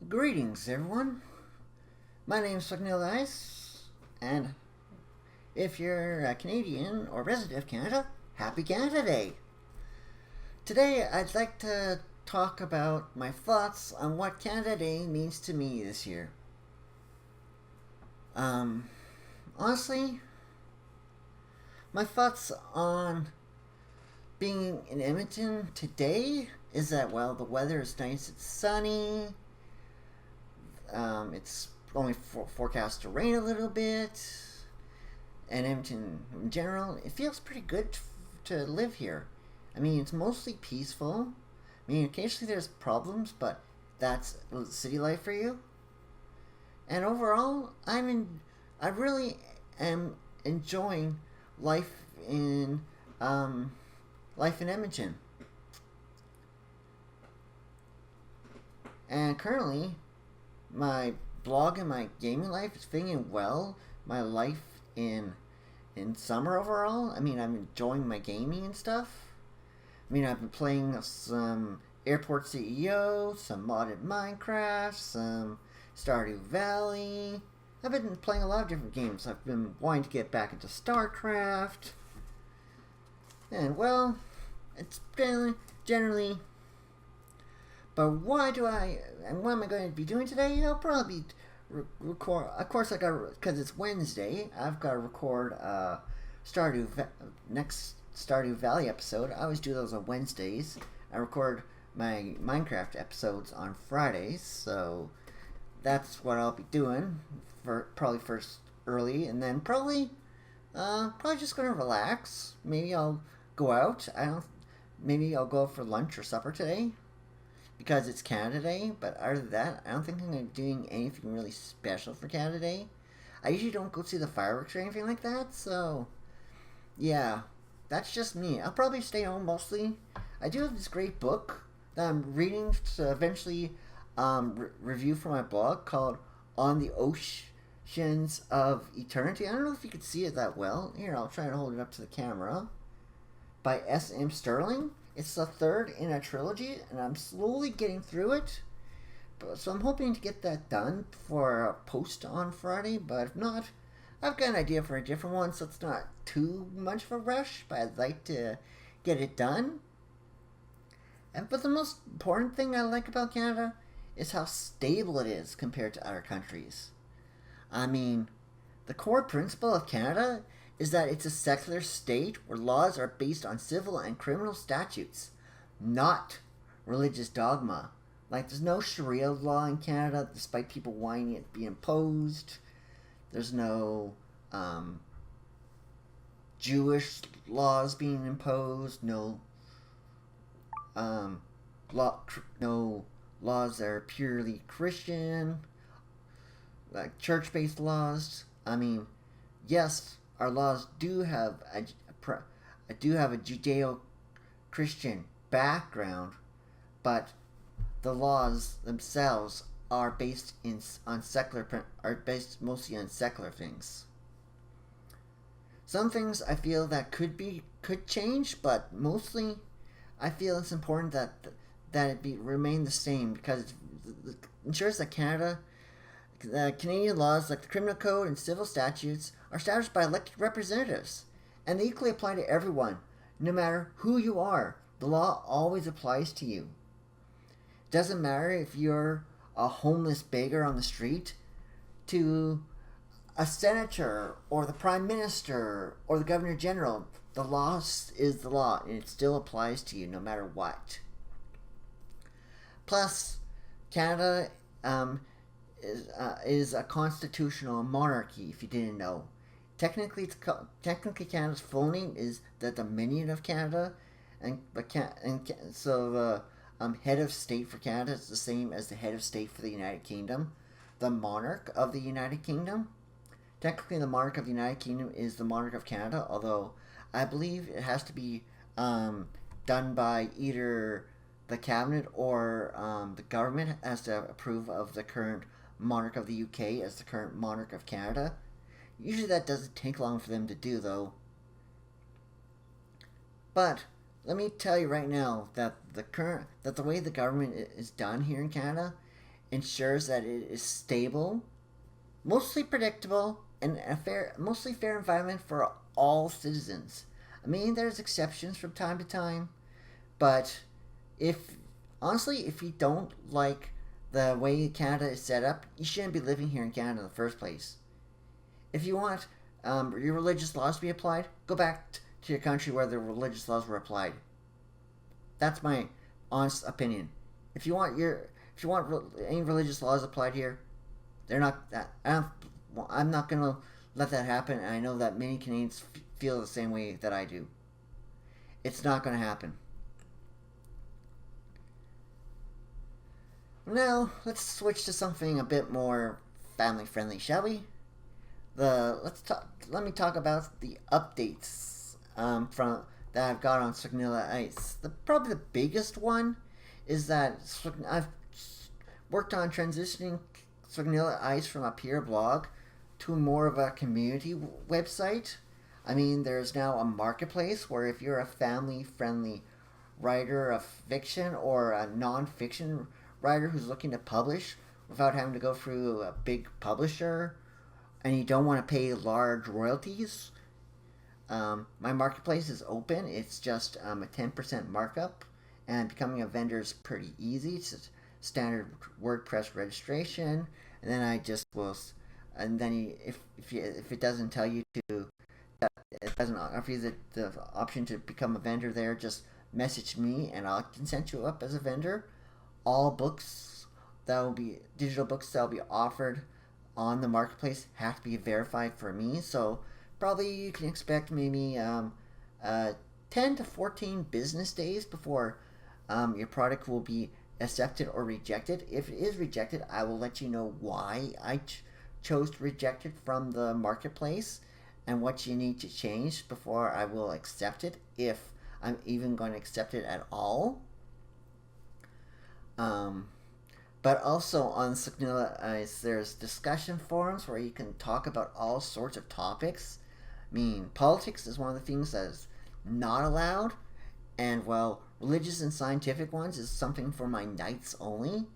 Greetings, everyone. My name is Swagnilla, and if you're a Canadian or resident of Canada, Happy Canada Day. Today, I'd like to talk about my thoughts on what Canada Day means to me this year. Um, Honestly, my thoughts on being in Edmonton today is that, well, the weather is nice, it's sunny, it's only forecast to rain a little bit, and Edmonton in general, it feels pretty good to live here. I mean, it's mostly peaceful. I mean, occasionally there's problems, but that's city life for you. And overall, I really am enjoying life in life in Edmonton. And currently, my blog and my gaming life is fitting well. My life in summer overall. I mean, I'm enjoying my gaming and stuff. I mean, I've been playing some Airport CEO, some modded Minecraft, some Stardew Valley. I've been playing a lot of different games. I've been wanting to get back into StarCraft. And, well, it's generally. But what am I going to be doing today? I'll probably be record. Of course, because it's Wednesday, I've got to record next Stardew Valley episode. I always do those on Wednesdays. I record my Minecraft episodes on Fridays, so that's what I'll be doing for probably first early, and then probably just gonna relax. Maybe I'll go out. Maybe I'll go out for lunch or supper today because it's Canada Day. But other than that, I don't think I'm gonna be doing anything really special for Canada Day. I usually don't go see the fireworks or anything like that, so yeah, that's just me. I'll probably stay home mostly. I do have this great book that I'm reading to eventually review for my blog called On the Oceans of Eternity. I don't know if you could see it that well. Here, I'll try to hold it up to the camera. By S.M. Sterling. It's the third in a trilogy, and I'm slowly getting through it. So I'm hoping to get that done for a post on Friday, but if not, I've got an idea for a different one, so it's not too much of a rush, but I'd like to get it done. But the most important thing I like about Canada is how stable it is compared to other countries. I mean, the core principle of Canada is that it's a secular state where laws are based on civil and criminal statutes, not religious dogma. Like, there's no Sharia law in Canada, despite people wanting it to be imposed. There's no Jewish laws being imposed. No no laws that are purely Christian, like church-based laws. I mean, yes, our laws do have a Judeo-Christian background, but the laws themselves are based mostly on secular things. Some things I feel that could change, but mostly I feel it's important that remain the same because it ensures that Canadian laws like the criminal code and civil statutes are established by elected representatives, and they equally apply to everyone, no matter who you are. The law always applies to you. It doesn't matter if you're a homeless beggar on the street to a senator or the prime minister or the governor general. The law is the law, and it still applies to you no matter what. Plus, Canada is a constitutional monarchy. If you didn't know, technically Canada's full name is the Dominion of Canada, so the head of state for Canada is the same as the head of state for the United Kingdom, the monarch of the United Kingdom. Technically, the monarch of the United Kingdom is the monarch of Canada, although I believe it has to be done by either the cabinet or the government has to approve of the current monarch of the UK as the current monarch of Canada. Usually that doesn't take long for them to do, though. But let me tell you right now that the way the government is done here in Canada ensures that it is stable, mostly predictable, and mostly fair environment for all citizens. I mean, there's exceptions from time to time, but if honestly, if you don't like the way Canada is set up, you shouldn't be living here in Canada in the first place. If you want your religious laws to be applied, go back to your country where the religious laws were applied. That's my honest opinion. If you want any religious laws applied here, they're not that. I'm not gonna let that happen, and I know that many Canadians feel the same way that I do. It's not gonna happen. Now let's switch to something a bit more family friendly, shall we? Let me talk about the updates from that I've got on Swagnilla Ice. Probably the biggest one is that I've worked on transitioning Swagnilla Ice from a peer blog to more of a community website. I mean, there's now a marketplace where if you're a family friendly writer of fiction or a non-fiction writer who's looking to publish without having to go through a big publisher and you don't want to pay large royalties, my marketplace is open. It's just a 10% markup, and becoming a vendor is pretty easy. It's just standard WordPress registration, and then I just will, and then if it doesn't tell you to, it doesn't offer you the option to become a vendor there, just message me and I can set you up as a vendor. All books that will be digital books that will be offered on the marketplace have to be verified for me. So probably you can expect maybe 10 to 14 business days before your product will be accepted or rejected. If it is rejected, I will let you know why I chose to reject it from the marketplace and what you need to change before I will accept it, if I'm even going to accept it at all. But also on Swagnilla, there's discussion forums where you can talk about all sorts of topics. I mean, politics is one of the things that is not allowed, and well, religious and scientific ones is something for my knights only.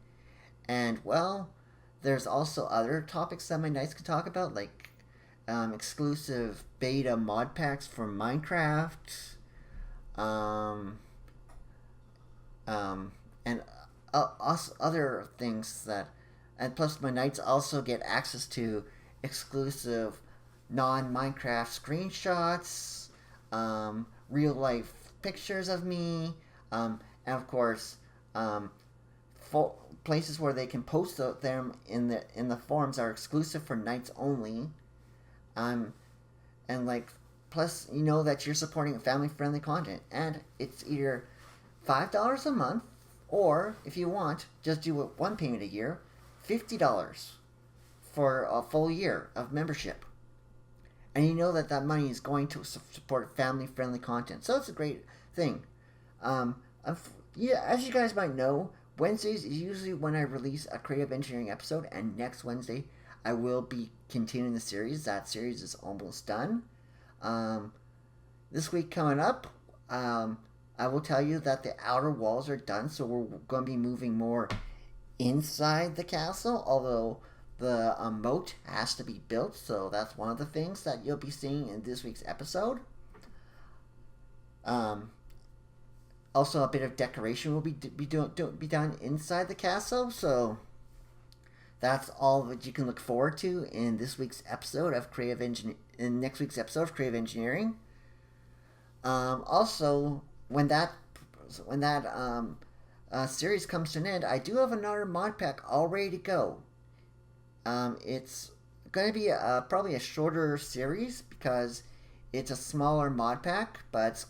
And well, there's also other topics that my knights can talk about, like exclusive beta mod packs for Minecraft, and other things that, and plus my knights also get access to exclusive non-Minecraft screenshots, real life pictures of me, and of course, places where they can post them in the forums are exclusive for knights only. And like, plus you know that you're supporting family friendly content, and it's either $5 a month, or if you want, just do one payment a year, $50 for a full year of membership. And you know that money is going to support family friendly content, so it's a great thing. Yeah, as you guys might know, Wednesdays is usually when I release a creative engineering episode, and next Wednesday I will be continuing the series. That series is almost done. This week coming up, I will tell you that the outer walls are done, so we're going to be moving more inside the castle, although the moat has to be built, so that's one of the things that you'll be seeing in this week's episode. Also, a bit of decoration will be done inside the castle, so that's all that you can look forward to in this week's episode of next week's episode of Creative Engineering. Also, when that series comes to an end, I do have another mod pack all ready to go. It's going to be probably a shorter series because it's a smaller mod pack, but it's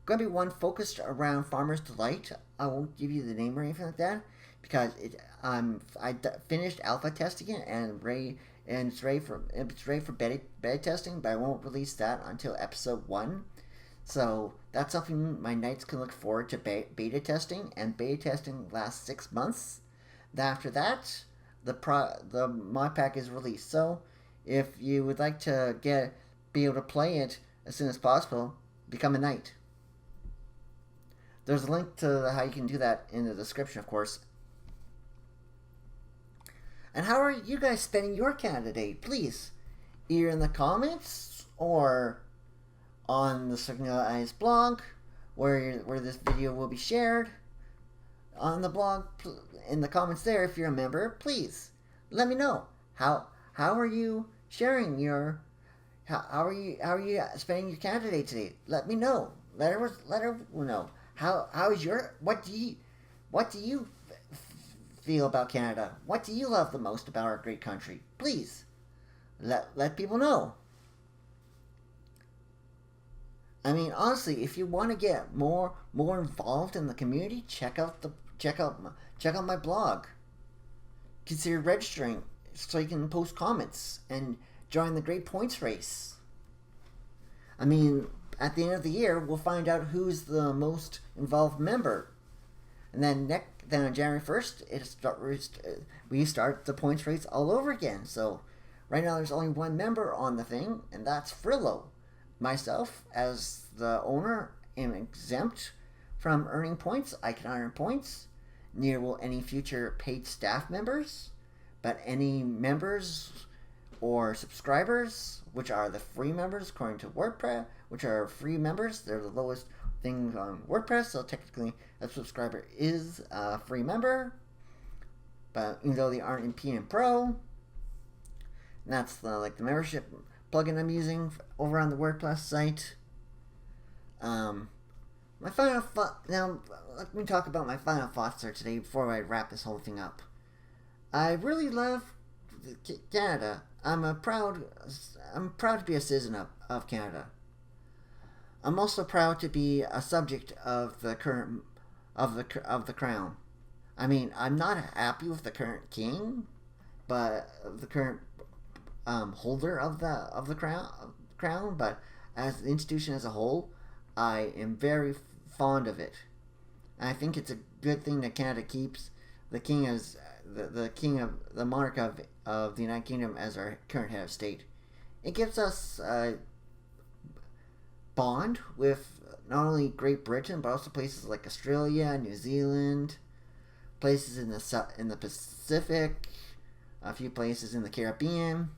going to be one focused around Farmer's Delight. I won't give you the name or anything like that because I finished alpha testing it and it's ready for beta testing, but I won't release that until episode 1. So that's something my knights can look forward to beta testing, and beta testing lasts 6 months. After that, the mod pack is released. So if you would like to be able to play it as soon as possible, become a knight. There's a link to how you can do that in the description, of course. And how are you guys spending your Canada Day? Please, either in the comments or on the Swagnilla Eyes blog, where this video will be shared on the blog, in the comments there. If you're a member, please let me know how are you sharing your how are you spending your Canada Day today. Let me know. Let her know how is your what do you feel about Canada? What do you love the most about our great country? Please let people know. I mean, honestly, if you want to get more involved in the community, check out my blog. Consider registering so you can post comments and join the Great Points Race. I mean, at the end of the year, we'll find out who's the most involved member, and then on January 1st, we start the points race all over again. So right now, there's only one member on the thing, and that's Frillo. Myself, as the owner, am exempt from earning points. I can earn points. Neither will any future paid staff members, but any members or subscribers, which are the free members according to WordPress, which are free members. They're the lowest things on WordPress, so technically a subscriber is a free member, but even though they aren't in PM Pro, and that's the membership plugin I'm using over on the WordPress site. My final now let me talk about my final thoughts there today before I wrap this whole thing up. I really love Canada. I'm proud to be a citizen of Canada. I'm also proud to be a subject of the current of the crown. I mean, I'm not happy with the current king, but the current holder of the crown. But as the institution as a whole, I am very fond of it. And I think it's a good thing that Canada keeps the king as the monarch of the United Kingdom as our current head of state. It gives us a bond with not only Great Britain but also places like Australia, New Zealand, places in the Pacific, a few places in the Caribbean.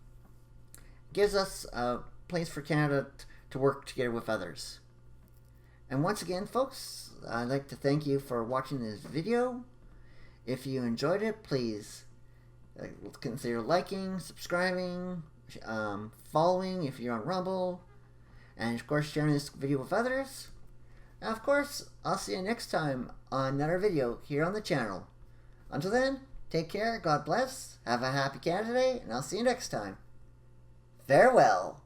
It gives us a place for Canada to work together with others. And once again, folks, I'd like to thank you for watching this video. If you enjoyed it, please consider liking, subscribing, following if you're on Rumble, and of course sharing this video with others. And of course, I'll see you next time on another video here on the channel. Until then, take care, God bless, have a happy Canada Day, and I'll see you next time. Farewell.